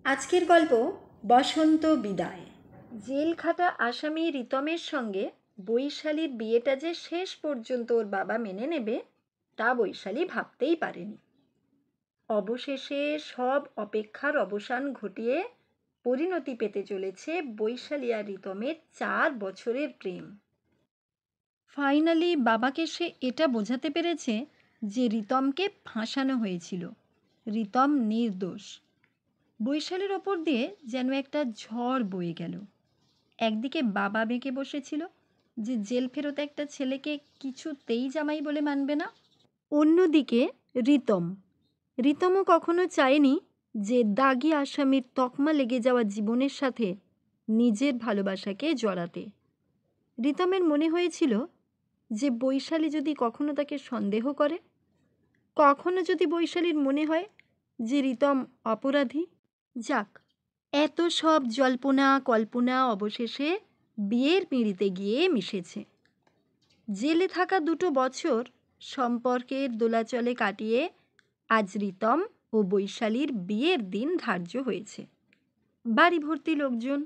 আজকের গল্প বসন্ত বিদায়। জেল খাটা আসামি রিতমের সঙ্গে বৈশালীর বিয়েটা যে শেষ পর্যন্ত ওর বাবা মেনে নেবে তা বৈশালী ভাবতেই পারেনি। অবশেষে সব অপেক্ষার অবসান ঘটিয়ে পরিণতি পেতে চলেছে বৈশালী আর রিতমের 4 বছরের প্রেম। ফাইনালি বাবাকে সে এটা বোঝাতে পেরেছে যে রিতমকে ফাঁসানো হয়েছিল, রিতম নির্দোষ। বৈশালীর ওপর দিয়ে যেন একটা ঝড় বয়ে গেল। একদিকে বাবা বেঁকে বসেছিল যে জেল ফেরত একটা ছেলেকে কিছুতেই জামাই বলে মানবে না, অন্যদিকে রিতমও কখনো চায়নি যে দাগি আসামির তকমা লেগে যাওয়া জীবনের সাথে নিজের ভালোবাসাকে জড়াতে। রিতমের মনে হয়েছিল যে বৈশালী যদি কখনো তাকে সন্দেহ করে, কখনো যদি বৈশালীর মনে হয় যে রিতম অপরাধী, যাক, এত সব জল্পনা কল্পনা অবশেষে বিয়ের পিঁড়িতে গিয়ে মিশেছে। জেলে থাকা 2 বছর সম্পর্কের দোলাচলে কাটিয়ে আজ রিতম ও বৈশালীর বিয়ের দিন ধার্য হয়েছে। বাড়ি ভর্তি লোকজন,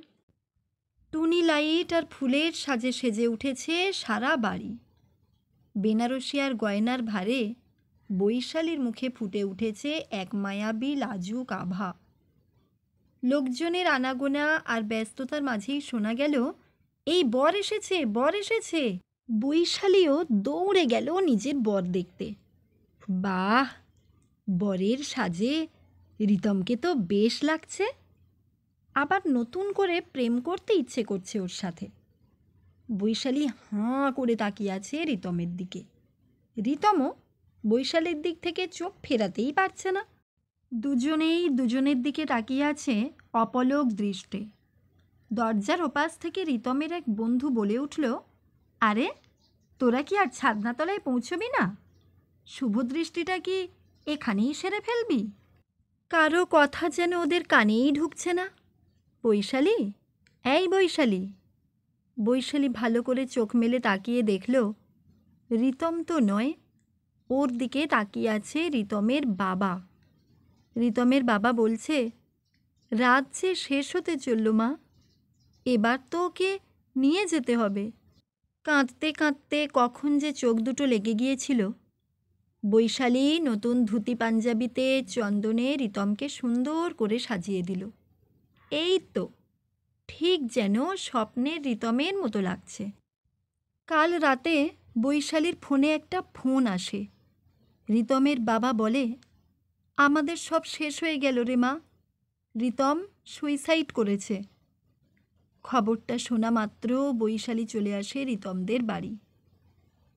টুনি লাইট আর ফুলের সাজে সেজে উঠেছে সারা বাড়ি। বেনারসি আর গয়নার ভারে বৈশালীর মুখে ফুটে উঠেছে এক মায়াবী লাজুক আভা। লোকজনের আনাগোনা আর ব্যস্ততার মাঝেই শোনা গেল, এই বর এসেছে, বর এসেছে। বৈশালীও দৌড়ে গেল নিজের বর দেখতে। বাহ, বরের সাজে রিতমকে তো বেশ লাগছে। আবার নতুন করে প্রেম করতে ইচ্ছে করছে ওর সাথে। বৈশালী হাঁ করে তাকিয়ে আছে রিতমের দিকে। রিতমও বৈশালীর দিক থেকে চোখ ফেরাতেই পারছে না। দুজনেই দুজনের দিকে তাকিয়ে আছে অপলক দৃষ্টে। দরজার ওপাশ থেকে রিতমের এক বন্ধু বলে উঠল, আরে তোরা কি আর ছাদনাতলায় পৌঁছবি না? শুভদৃষ্টিটা কি এখানেই সেরে ফেলবি? কারো কথা যেন ওদের কানেই ঢুকছে না। বৈশালী, এই বৈশালী। বৈশালী ভালো করে চোখ মেলে তাকিয়ে দেখল রিতম তো নয়, ওর দিকে তাকিয়ে আছে রিতমের বাবা। রিতমের বাবা বলছে, রাত যে শেষ হতে চলল মা, এবার তো ওকে নিয়ে যেতে হবে। কাঁদতে কাঁদতে কখন যে চোখ দুটো লেগে গিয়েছিল। বৈশালী নতুন ধুতি পাঞ্জাবিতে চন্দনে রিতমকে সুন্দর করে সাজিয়ে দিল। এই তো ঠিক যেন স্বপ্নের রিতমের মতো লাগছে। কাল রাতে বৈশালীর ফোনে একটা ফোন আসে। রিতমের বাবা বলে, আমাদের সব শেষ হয়ে গেল রে মা, রিতম সুইসাইড করেছে। খবরটা শোনা মাত্র বৈশালী চলে আসে রিতমদের বাড়ি।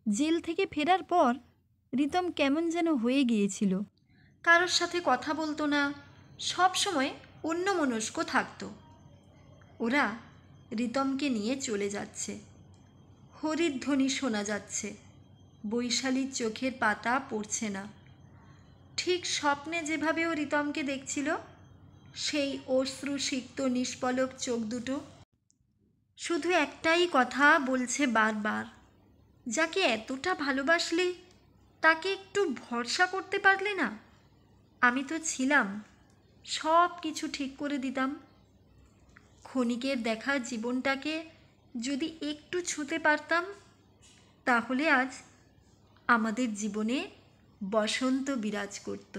জেল থেকে ফেরার পর রিতম কেমন যেন হয়ে গিয়েছিল। কারোর সাথে কথা বলতো না, সব সময় অন্যমনস্ক থাকত। ওরা রিতমকে নিয়ে চলে যাচ্ছে। হরিধ্বনি শোনা যাচ্ছে। বৈশালীর চোখের পাতা পড়ছে না। ঠিক স্বপ্নে যেভাবে ও রিতমকে দেখছিল, সেই অশ্রুসিক্ত নিষ্পলক চোখ দুটো শুধু একটাই কথা বলছে বারবার, যাকে এতটা ভালোবাসলে তাকে একটু ভরসা করতে পারলে না? আমি তো ছিলাম, সব কিছু ঠিক করে দিতাম। ক্ষণিকের দেখা জীবনটাকে যদি একটু ছুঁতে পারতাম, তাহলে আজ আমাদের জীবনে বসন্ত বিরাজ করত।